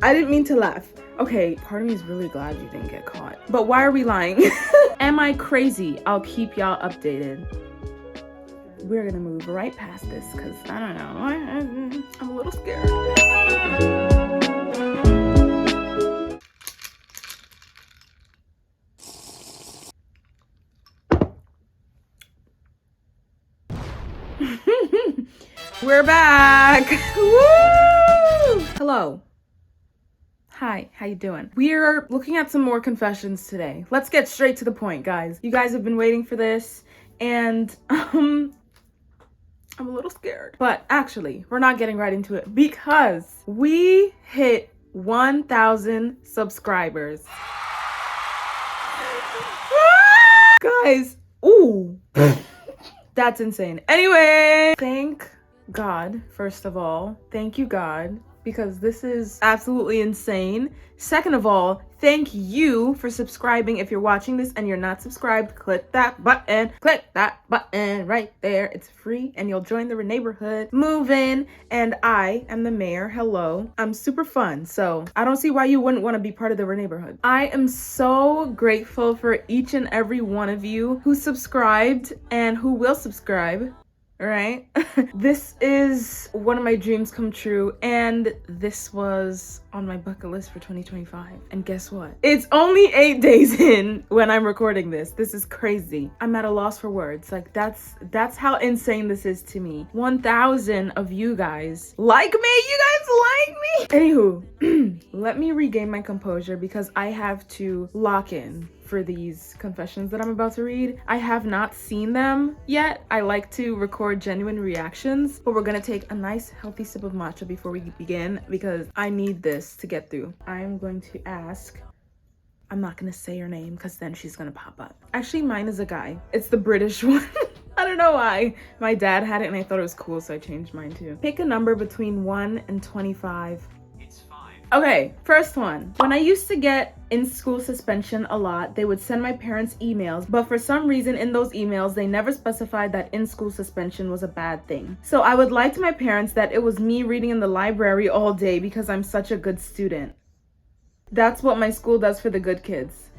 I didn't mean to laugh. Okay, part of me is really glad you didn't get caught. But why are we lying? Am I crazy? I'll keep y'all updated. We're gonna move right past this because I don't know. I'm a little scared. We're back. Woo! Hello. Hi, how you doing? We're looking at some more confessions today. Let's get straight to the point, guys. You guys have been waiting for this, and I'm a little scared. But actually, we're not getting right into it because we hit 1,000 subscribers. Guys, ooh. That's insane. Anyway, thank God, first of all. Thank you, God, because this is absolutely insane. Second of all, thank you for subscribing. If you're watching this and you're not subscribed, click that button right there. It's free and you'll join the neighborhood. Move in, and I am the mayor. Hello. I'm super fun, so I don't see why you wouldn't want to be part of the neighborhood. I am so grateful for each and every one of you who subscribed and who will subscribe. Right? This is one of my dreams come true, and this was on my bucket list for 2025. And guess what? It's only 8 days in when I'm recording this. This is crazy. I'm at a loss for words. Like, that's how insane this is to me. 1,000 of you guys like me. You guys like me. Anywho, let me regain my composure because I have to lock in for these confessions that I'm about to read. I have not seen them yet. I like to record genuine reactions, but we're gonna take a nice healthy sip of matcha before we begin because I need this to get through. I'm going to ask, I'm not gonna say her name because then she's gonna pop up. Actually, mine is a guy. It's the British one. I don't know why. My dad had it and I thought it was cool, so I changed mine too. Pick a number between 1 and 25. Okay, first one. When I used to get in school suspension a lot, they would send my parents emails, but for some reason in those emails, they never specified that in-school suspension was a bad thing. So I would lie to my parents that it was me reading in the library all day because I'm such a good student. That's what my school does for the good kids.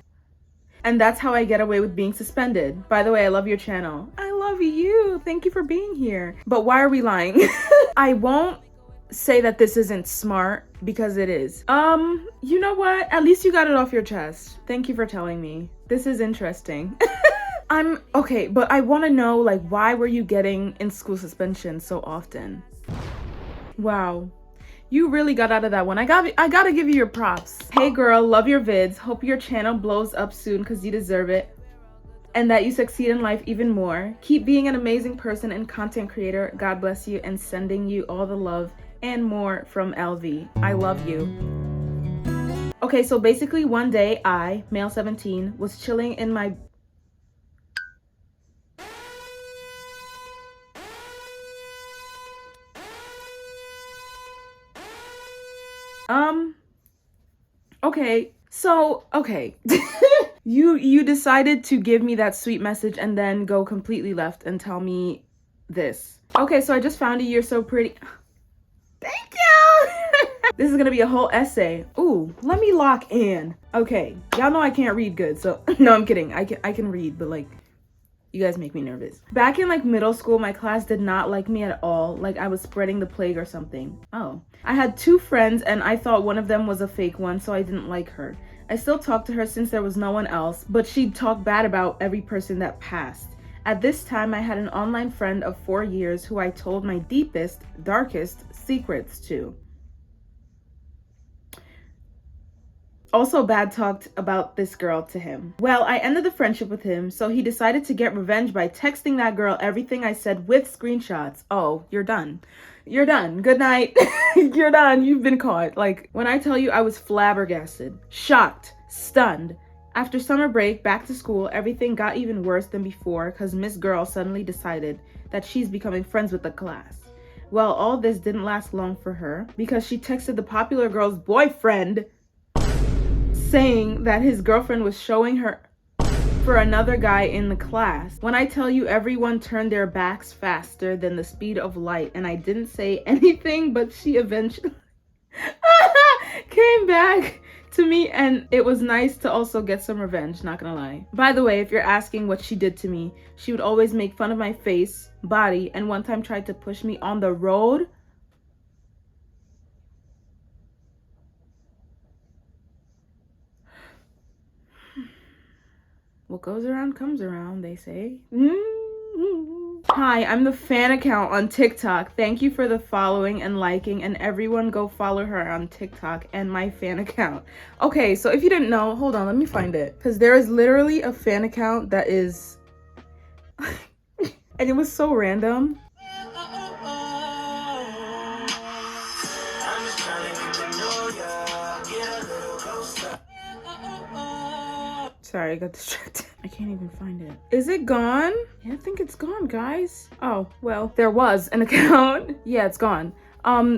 And that's how I get away with being suspended. By the way, I love your channel. I love you. Thank you for being here. But why are we lying? I won't say that this isn't smart because it is. You know what? At least you got it off your chest. Thank you for telling me. This is interesting. I'm okay, but I want to know, like, why were you getting in school suspension so often? Wow. You really got out of that one. I gotta give you your props. Hey girl, love your vids. Hope your channel blows up soon because you deserve it. And that you succeed in life even more. Keep being an amazing person and content creator. God bless you, and sending you all the love and more from LV. I love you. Okay, so basically one day I, male 17, was chilling in my okay, so okay. You decided to give me that sweet message and then go completely left and tell me this. Okay, so I just found you. You're so pretty. Thank you. This is gonna be a whole essay. Ooh, let me lock in. Okay, y'all know I can't read good, so no, I'm kidding. I can read, but like, you guys make me nervous. Back in like middle school, my class did not like me at all. Like I was spreading the plague or something. Oh, I had 2 friends and I thought one of them was a fake one, so I didn't like her. I still talked to her since there was no one else, but she'd talk bad about every person that passed. At this time, I had an online friend of 4 years who I told my deepest, darkest secrets to. Also bad talked about this girl to him. Well, I ended the friendship with him, so he decided to get revenge by texting that girl everything I said with screenshots. Oh, you're done. You're done. Good night. You're done. You've been caught. Like, when I tell you I was flabbergasted, shocked, stunned. After summer break, back to school, everything got even worse than before because Miss Girl suddenly decided that she's becoming friends with the class. Well, all this didn't last long for her because she texted the popular girl's boyfriend saying that his girlfriend was showing her for another guy in the class. When I tell you everyone turned their backs faster than the speed of light and I didn't say anything, but she eventually came back to me, and it was nice to also get some revenge, not gonna lie. By the way, if you're asking what she did to me, she would always make fun of my face, body, and one time tried to push me on the road. What goes around comes around, they say. Hi, I'm the fan account on TikTok. Thank you for the following and liking, and everyone go follow her on TikTok and my fan account. Okay, so if you didn't know, hold on, let me find it. Because there is literally a fan account that is... and it was so random. Sorry, I got distracted. I can't even find it. Is it gone? Yeah, I think it's gone, guys. Oh, well, there was an account. Yeah, it's gone.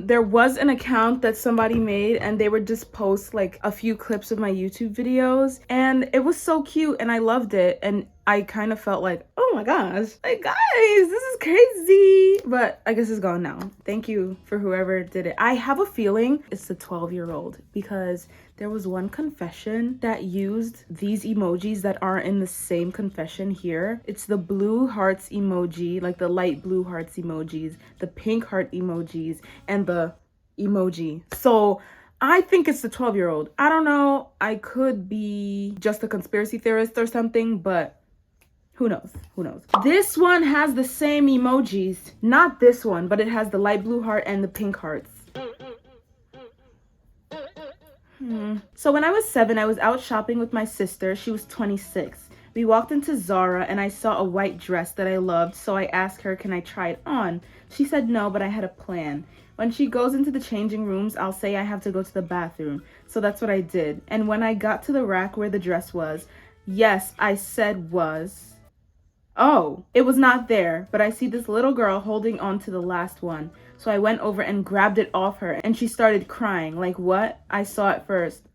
There was an account that somebody made, and they would just post like a few clips of my YouTube videos, and it was so cute and I loved it, and I kind of felt like, oh my gosh, like guys, this is crazy. But I guess it's gone now. Thank you for whoever did it. I have a feeling it's the 12-year-old because there was one confession that used these emojis that aren't in the same confession here. It's the blue hearts emoji, like the light blue hearts emojis, the pink heart emojis, and the emoji. So I think it's the 12-year-old. I don't know. I could be just a conspiracy theorist or something, but who knows? Who knows? This one has the same emojis. Not this one, but it has the light blue heart and the pink hearts. So when I was 7, I was out shopping with my sister. She was 26. We walked into Zara and I saw a white dress that I loved, so I asked her, can I try it on? She said no, but I had a plan. When she goes into the changing rooms, I'll say I have to go to the bathroom. So that's what I did. And when I got to the rack where the dress was, yes, I said was... oh, it was not there, but I see this little girl holding on to the last one. So I went over and grabbed it off her, and she started crying. Like, what? I saw it first.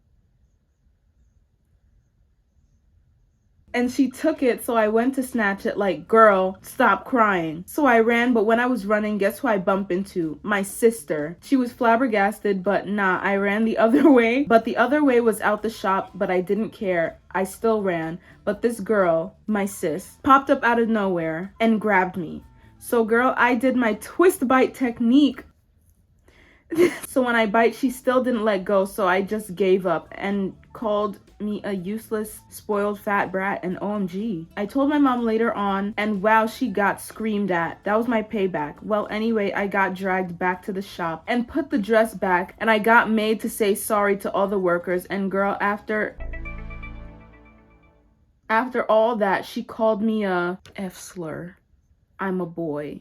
And she took it, so I went to snatch it like, girl, stop crying. So I ran, but when I was running, guess who I bumped into? My sister. She was flabbergasted, but nah, I ran the other way. But the other way was out the shop, but I didn't care. I still ran. But this girl, my sis, popped up out of nowhere and grabbed me. So girl, I did my twist bite technique. So when I bite, she still didn't let go, so I just gave up and called me a useless, spoiled fat brat, and OMG. I told my mom later on, and wow, she got screamed at. That was my payback. Well, anyway, I got dragged back to the shop and put the dress back, and I got made to say sorry to all the workers, and girl, after all that, she called me a F-slur. I'm a boy.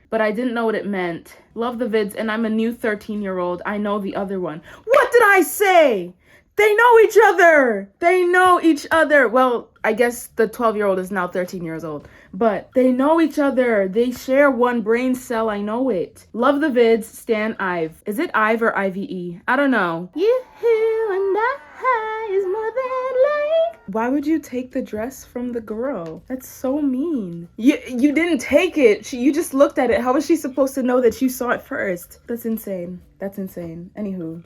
But I didn't know what it meant. Love the vids, and I'm a new 13-year-old. I know the other one. What did I say? They know each other. They know each other. Well, I guess the 12-year-old is now 13 years old. But they know each other. They share one brain cell. I know it. Love the vids. Stan Ive. Is it Ive or IVE? I don't know. You and I is more than like. Why would you take the dress from the girl? That's so mean. You didn't take it. You just looked at it. How was she supposed to know that you saw it first? That's insane. That's insane. Anywho.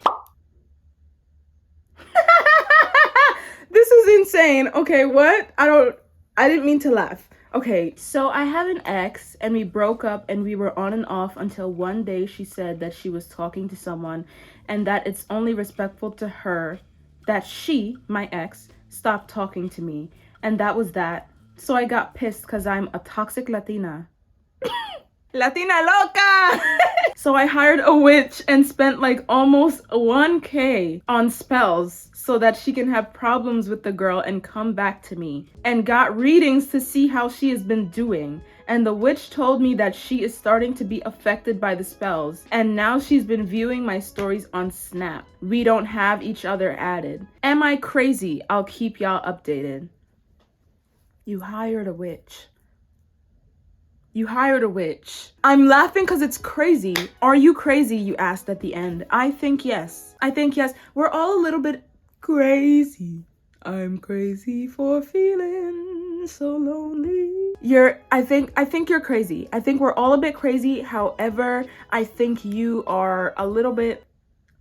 This is insane. Okay, what? I didn't mean to laugh. Okay, so I have an ex and we broke up and we were on and off until one day she said that she was talking to someone and that it's only respectful to her that she, my ex, stopped talking to me. And that was that. So I got pissed because I'm a toxic Latina. Latina loca! So I hired a witch and spent like almost 1K on spells so that she can have problems with the girl and come back to me. And got readings to see how she has been doing. And the witch told me that she is starting to be affected by the spells. And now she's been viewing my stories on Snap. We don't have each other added. Am I crazy? I'll keep y'all updated. You hired a witch. You hired a witch. I'm laughing because it's crazy. Are you crazy? You asked at the end. I think yes. I think yes. We're all a little bit crazy. I'm crazy for feeling so lonely. I think you're crazy. I think we're all a bit crazy. However, I think you are a little bit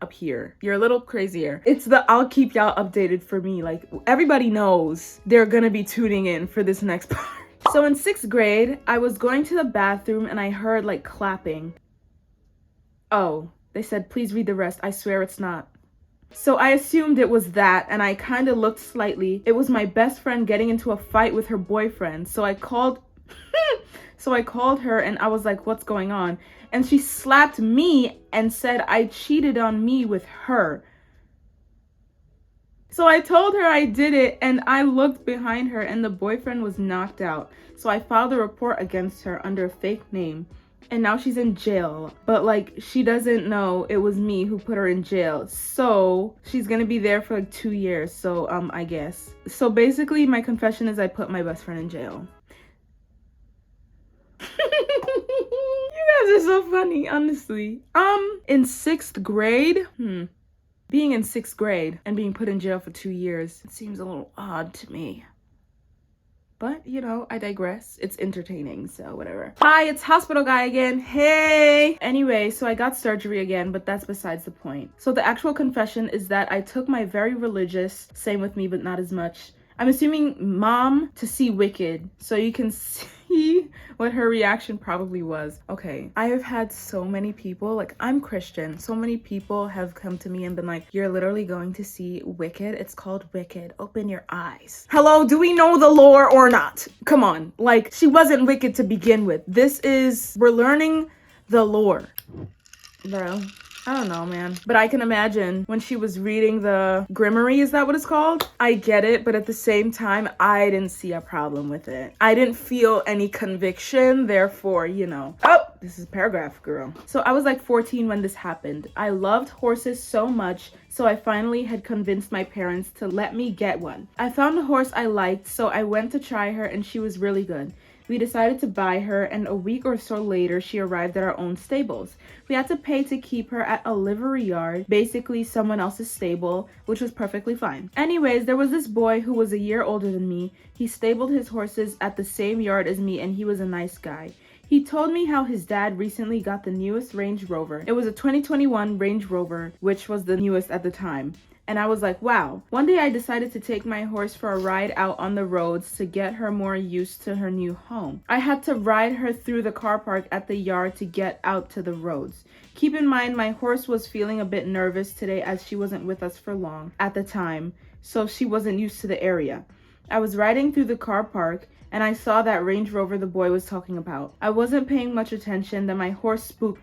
up here. You're a little crazier. It's the I'll keep y'all updated for me. Like, everybody knows they're gonna be tuning in for this next part. So in 6th grade, I was going to the bathroom and I heard like clapping. Oh, they said, please read the rest. I swear it's not. So I assumed it was that, and I kind of looked slightly. It was my best friend getting into a fight with her boyfriend. So I called her and I was like, what's going on? And she slapped me and said I cheated on me with her. So I told her I did it, and I looked behind her and the boyfriend was knocked out. So I filed a report against her under a fake name. And now she's in jail, but like she doesn't know it was me who put her in jail. So she's gonna be there for like 2 years. So I guess. So basically my confession is I put my best friend in jail. You guys are so funny, honestly. In 6th grade, being in 6th grade and being put in jail for 2 years, it seems a little odd to me. But, you know, I digress. It's entertaining, so whatever. Hi, it's Hospital Guy again. Hey! Anyway, so I got surgery again, but that's besides the point. So the actual confession is that I took my very religious, same with me, but not as much, I'm assuming mom to see Wicked, so you can see what her reaction probably was. Okay, I have had so many people, like I'm Christian, so many people have come to me and been like, you're literally going to see Wicked? It's called Wicked. Open your eyes. Hello, do we know the lore or not? Come on, like she wasn't wicked to begin with. We're learning the lore. Bro. I don't know, man. But I can imagine when she was reading the Grimoire, is that what it's called? I get it, but at the same time, I didn't see a problem with it. I didn't feel any conviction, therefore, you know. Oh, this is paragraph, girl. So I was like 14 when this happened. I loved horses so much, so I finally had convinced my parents to let me get one. I found a horse I liked, so I went to try her and she was really good. We decided to buy her, and a week or so later, she arrived at our own stables. We had to pay to keep her at a livery yard, basically someone else's stable, which was perfectly fine. Anyways, there was this boy who was a year older than me. He stabled his horses at the same yard as me, and he was a nice guy. He told me how his dad recently got the newest Range Rover. It was a 2021 Range Rover, which was the newest at the time. And I was like, wow. One day I decided to take my horse for a ride out on the roads to get her more used to her new home. I had to ride her through the car park at the yard to get out to the roads. Keep in mind, my horse was feeling a bit nervous today as she wasn't with us for long at the time, so she wasn't used to the area. I was riding through the car park and I saw that Range Rover the boy was talking about. I wasn't paying much attention, then my horse spooked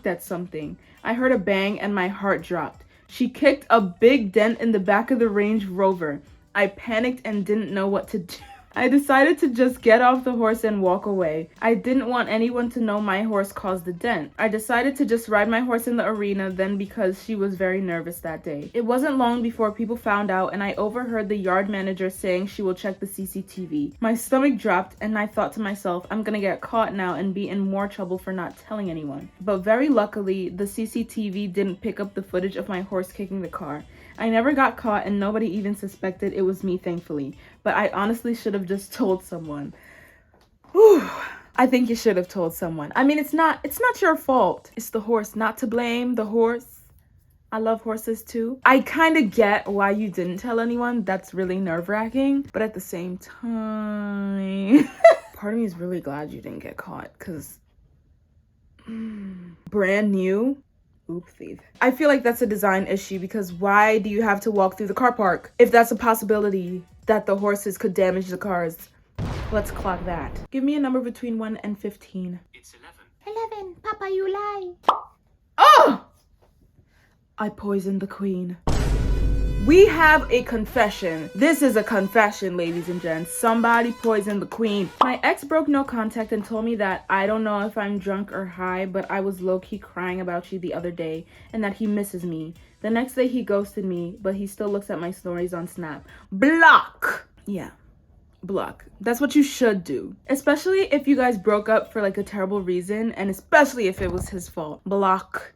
at something. I heard a bang and my heart dropped. She kicked a big dent in the back of the Range Rover. I panicked and didn't know what to do. I decided to just get off the horse and walk away. I didn't want anyone to know my horse caused the dent. I decided to just ride my horse in the arena then because she was very nervous that day. It wasn't long before people found out and I overheard the yard manager saying she will check the CCTV. My stomach dropped and I thought to myself, I'm gonna get caught now and be in more trouble for not telling anyone. But very luckily, the CCTV didn't pick up the footage of my horse kicking the car. I never got caught and nobody even suspected it was me, thankfully. But I honestly should have just told someone. Whew. I think you should have told someone. I mean, it's not your fault. It's the horse, not to blame, the horse. I love horses too. I kind of get why you didn't tell anyone. That's really nerve-wracking. But at the same time, part of me is really glad you didn't get caught because brand new. Oopsies. I feel like that's a design issue because why do you have to walk through the car park if that's a possibility that the horses could damage the cars? Let's clock that. Give me a number between 1 and 15. It's 11. 11. Papa, you lie. Oh! I poisoned the queen. We have a confession. This is a confession, ladies and gents. Somebody poisoned the queen. My ex broke no contact and told me that I don't know if I'm drunk or high, but I was low-key crying about you the other day and that he misses me. The next day he ghosted me, but he still looks at my stories on Snap. Block! Yeah. Block. That's what you should do. Especially if you guys broke up for like a terrible reason and especially if it was his fault. Block.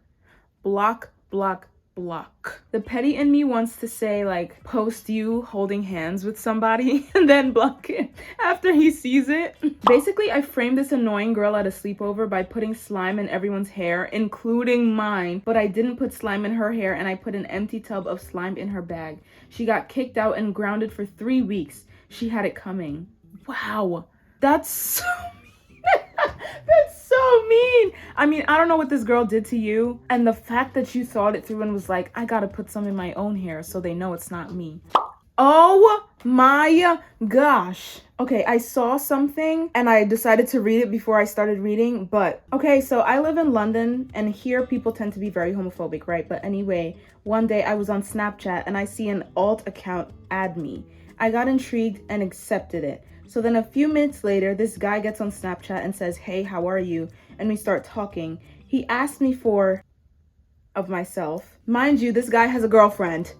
Block. Block. block. The petty in me wants to say like post you holding hands with somebody and then block it after he sees it. Basically, I framed this annoying girl at a sleepover by putting slime in everyone's hair, including mine, but I didn't put slime in her hair and I put an empty tub of slime in her bag. She got kicked out and grounded for 3 weeks. She had it coming. Wow, that's so mean. That's so mean. I mean, I don't know what this girl did to you, and the fact that you thought it through and was like, I gotta put some in my own hair so they know it's not me. Oh my gosh. Okay, I saw something and I decided to read it before I started reading, but okay, so I live in London and here people tend to be very homophobic, right? But anyway, one day I was on Snapchat and I see an alt account add me. I got intrigued and accepted it. So then a few minutes later, this guy gets on Snapchat and says, hey, how are you? And we start talking. He asked me of myself. Mind you, this guy has a girlfriend.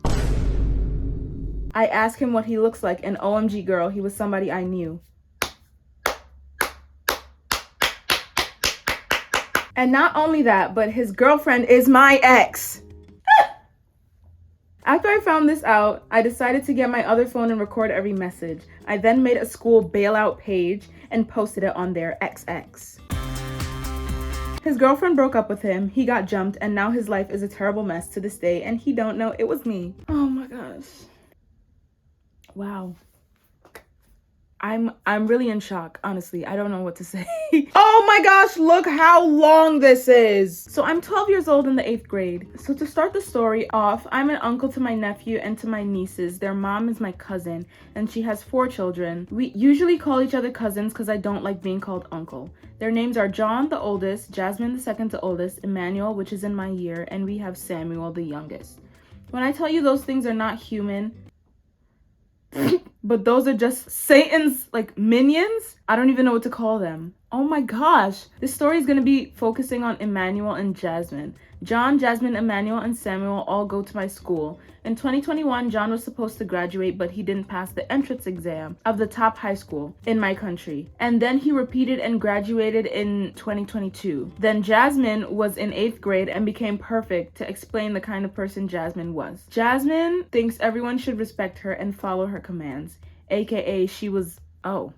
I asked him what he looks like, and OMG girl, he was somebody I knew. And not only that, but his girlfriend is my ex. After I found this out, I decided to get my other phone and record every message. I then made a school bailout page and posted it on their XX. His girlfriend broke up with him, he got jumped, and now his life is a terrible mess to this day, and he don't know it was me. Oh my gosh. Wow. I'm really in shock, honestly. I don't know what to say. Oh my gosh, look how long this is. So I'm 12 years old in the 8th grade. So to start the story off, I'm an uncle to my nephew and to my nieces. Their mom is my cousin and she has 4 children. We usually call each other cousins because I don't like being called uncle. Their names are John, the oldest, Jasmine, the second to oldest, Emmanuel, which is in my year, and we have Samuel, the youngest. When I tell you those things are not human, but those are just Satan's like minions, I don't even know what to call them. Oh my gosh, this story is going to be focusing on Emmanuel and Jasmine. John, Jasmine, Emmanuel, and Samuel all go to my school. In 2021, John was supposed to graduate, but he didn't pass the entrance exam of the top high school in my country. And then he repeated and graduated in 2022. Then Jasmine was in 8th grade and became perfect to explain the kind of person Jasmine was. Jasmine thinks everyone should respect her and follow her commands, aka she was, oh,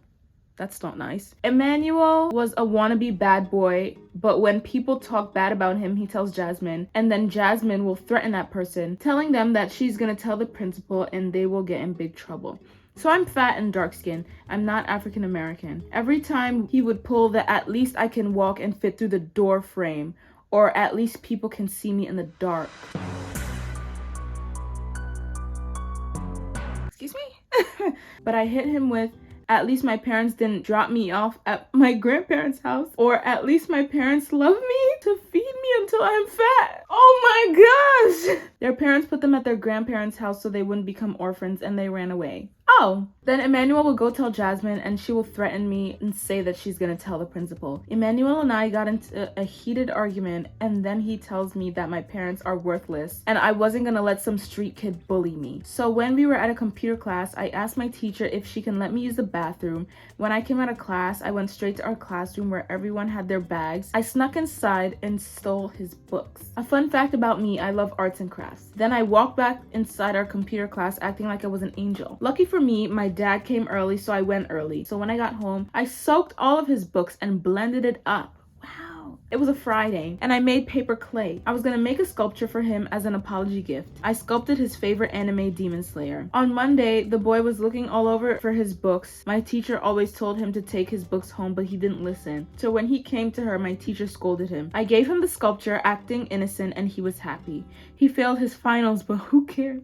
that's not nice. Emmanuel was a wannabe bad boy, but when people talk bad about him, he tells Jasmine, and then Jasmine will threaten that person, telling them that she's gonna tell the principal and they will get in big trouble. So I'm fat and dark-skinned. I'm not African American. Every time he would pull the at least I can walk and fit through the door frame, or at least people can see me in the dark. Excuse me? But I hit him with, at least my parents didn't drop me off at my grandparents' house, or at least my parents love me to feed me until I'm fat. Oh my gosh! Their parents put them at their grandparents' house so they wouldn't become orphans, and they ran away. Oh, then Emmanuel will go tell Jasmine and she will threaten me and say that she's gonna tell the principal. Emmanuel and I got into a heated argument and then he tells me that my parents are worthless and I wasn't gonna let some street kid bully me. So when we were at a computer class, I asked my teacher if she can let me use the bathroom. When I came out of class, I went straight to our classroom where everyone had their bags. I snuck inside and stole his books. A fun fact about me, I love arts and crafts. Then I walked back inside our computer class acting like I was an angel. Lucky for me, my dad came early, so I went early. So when I got home, I soaked all of his books and blended it up. Wow. It was a Friday, and I made paper clay. I was gonna make a sculpture for him as an apology gift. I sculpted his favorite anime, Demon Slayer. On Monday, the boy was looking all over for his books. My teacher always told him to take his books home, but he didn't listen. So when he came to her, my teacher scolded him. I gave him the sculpture, acting innocent, and he was happy. He failed his finals, but who cares?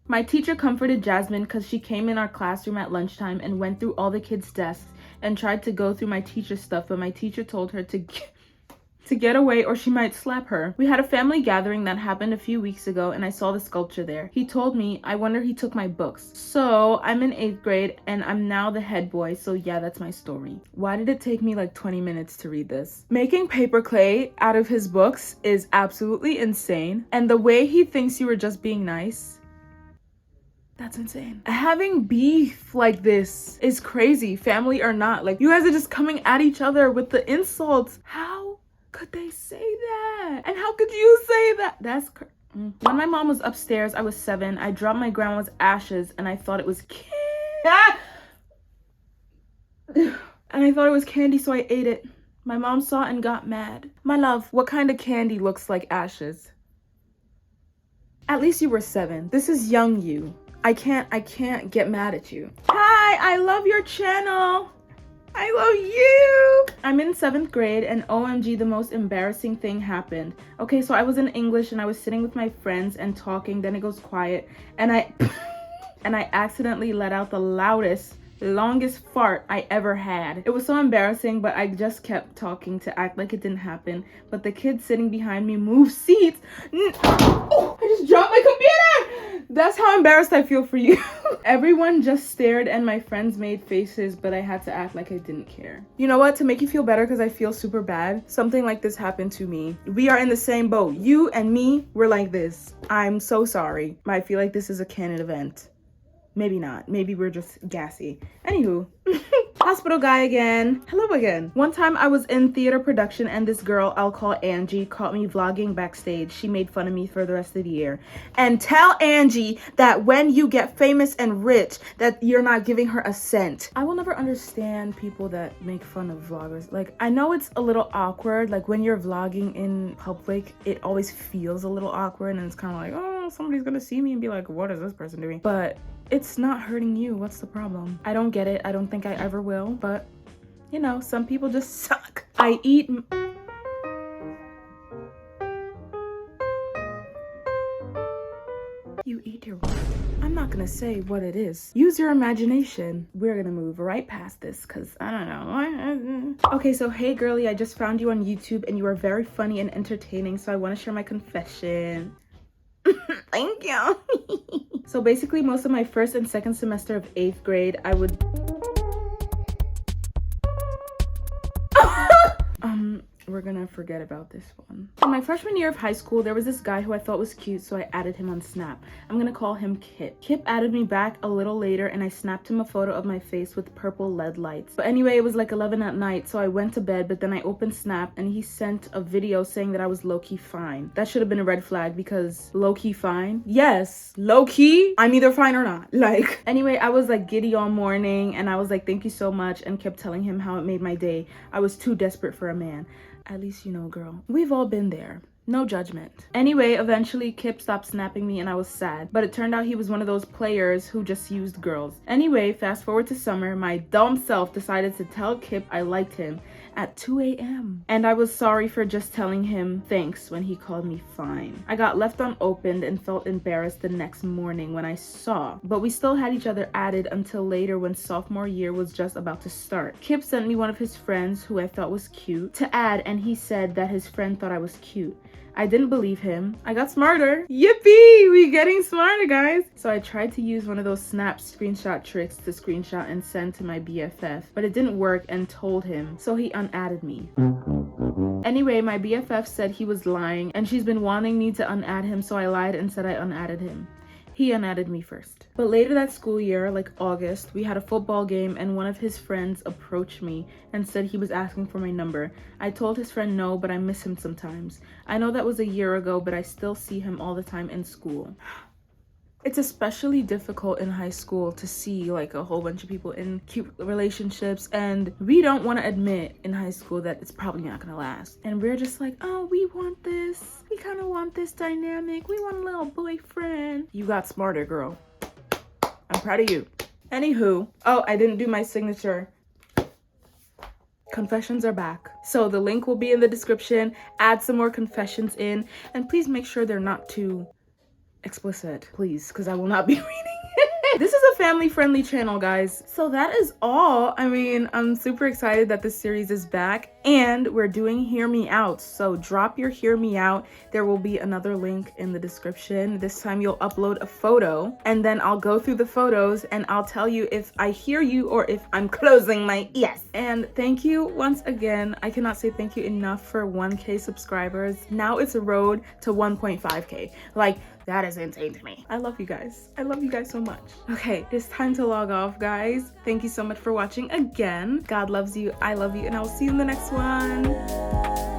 My teacher comforted Jasmine because she came in our classroom at lunchtime and went through all the kids' desks and tried to go through my teacher's stuff, but my teacher told her to get away or she might slap her. We had a family gathering that happened a few weeks ago and I saw the sculpture there. He told me, I wonder he took my books. So I'm in 8th grade and I'm now the head boy, so yeah, that's my story. Why did it take me like 20 minutes to read this? Making paper clay out of his books is absolutely insane, and the way he thinks you were just being nice, that's insane. Having beef like this is crazy, family or not. Like, you guys are just coming at each other with the insults. How could they say that? And how could you say that? When my mom was upstairs, I was 7. I dropped my grandma's ashes and I thought it was and I thought it was candy, so I ate it. My mom saw it and got mad. My love, what kind of candy looks like ashes? At least you were 7. This is young you. I can't get mad at you. Hi, I love your channel. I love you. I'm in 7th grade and OMG, the most embarrassing thing happened. Okay, so I was in English and I was sitting with my friends and talking, then it goes quiet and I accidentally let out the longest fart I ever had. It was so embarrassing, but I just kept talking to act like it didn't happen. But the kid sitting behind me moved seats. Oh, I just dropped my computer! That's how embarrassed I feel for you. Everyone just stared and my friends made faces, but I had to act like I didn't care. You know what? To make you feel better, because I feel super bad, something like this happened to me. We are in the same boat. You and me, we're like this. I'm so sorry. I feel like this is a canon event. Maybe not. Maybe we're just gassy. Anywho. Hospital guy again. Hello again. One time I was in theater production and this girl, I'll call Angie, caught me vlogging backstage. She made fun of me for the rest of the year. And tell Angie that when you get famous and rich, that you're not giving her a cent. I will never understand people that make fun of vloggers. Like, I know it's a little awkward. Like, when you're vlogging in public, it always feels a little awkward and it's kind of like, oh, somebody's gonna see me and be like, what is this person doing? But it's not hurting you. What's the problem? I don't get it. I don't think I ever will, but you know, some people just suck. I eat. You eat your what? I'm not gonna say what it is. Use your imagination. We're gonna move right past this because I don't know. Okay, so hey girly, I just found you on YouTube and you are very funny and entertaining, so I want to share my confession. Thank you. So basically, most of my first and second semester of 8th grade, I would we're gonna forget about this one. In my freshman year of high school, there was this guy who I thought was cute, so I added him on Snap. I'm gonna call him Kip. Kip added me back a little later and I snapped him a photo of my face with purple LED lights. But anyway, it was like 11 at night, so I went to bed, but then I opened Snap and he sent a video saying that I was low-key fine. That should have been a red flag because low-key fine? Yes, low-key, I'm either fine or not. Like, anyway, I was like giddy all morning and I was like, thank you so much, and kept telling him how it made my day. I was too desperate for a man. At least you know, girl. We've all been there. No judgment. Anyway, eventually Kip stopped snapping me and I was sad. But it turned out he was one of those players who just used girls. Anyway, fast forward to summer, my dumb self decided to tell Kip I liked him at 2 a.m. And I was sorry for just telling him thanks when he called me fine. I got left unopened and felt embarrassed the next morning when I saw. But we still had each other added until later when sophomore year was just about to start. Kip sent me one of his friends who I thought was cute to add, and he said that his friend thought I was cute. I didn't believe him. I got smarter. Yippee! We getting smarter, guys. So I tried to use one of those Snap screenshot tricks to screenshot and send to my BFF, but it didn't work and told him, so he unadded me. Anyway, my BFF said he was lying and she's been wanting me to unadd him, so I lied and said I unadded him. He unadded me first. But later that school year, like August, we had a football game and one of his friends approached me and said he was asking for my number. I told his friend no, but I miss him sometimes. I know that was a year ago, but I still see him all the time in school. It's especially difficult in high school to see like a whole bunch of people in cute relationships, and we don't want to admit in high school that it's probably not gonna last. And we're just like, oh, we want this. We kind of want this dynamic. We want a little boyfriend. You got smarter, girl. I'm proud of you. Anywho, oh, I didn't do my signature. Confessions are back. So the link will be in the description. Add some more confessions in, and please make sure they're not too explicit, please, because I will not be reading it. This is a family-friendly channel, guys. So that is all. I mean, I'm super excited that this series is back, and we're doing Hear Me Out. So drop your Hear Me Out. There will be another link in the description. This time you'll upload a photo, and then I'll go through the photos and I'll tell you if I hear you or if I'm closing my ears. And thank you once again. I cannot say thank you enough for 1K subscribers. Now it's a road to 1.5K. Like, that is insane to me. I love you guys. I love you guys so much. Okay, it's time to log off, guys. Thank you so much for watching again. God loves you. I love you. And I will see you in the next one.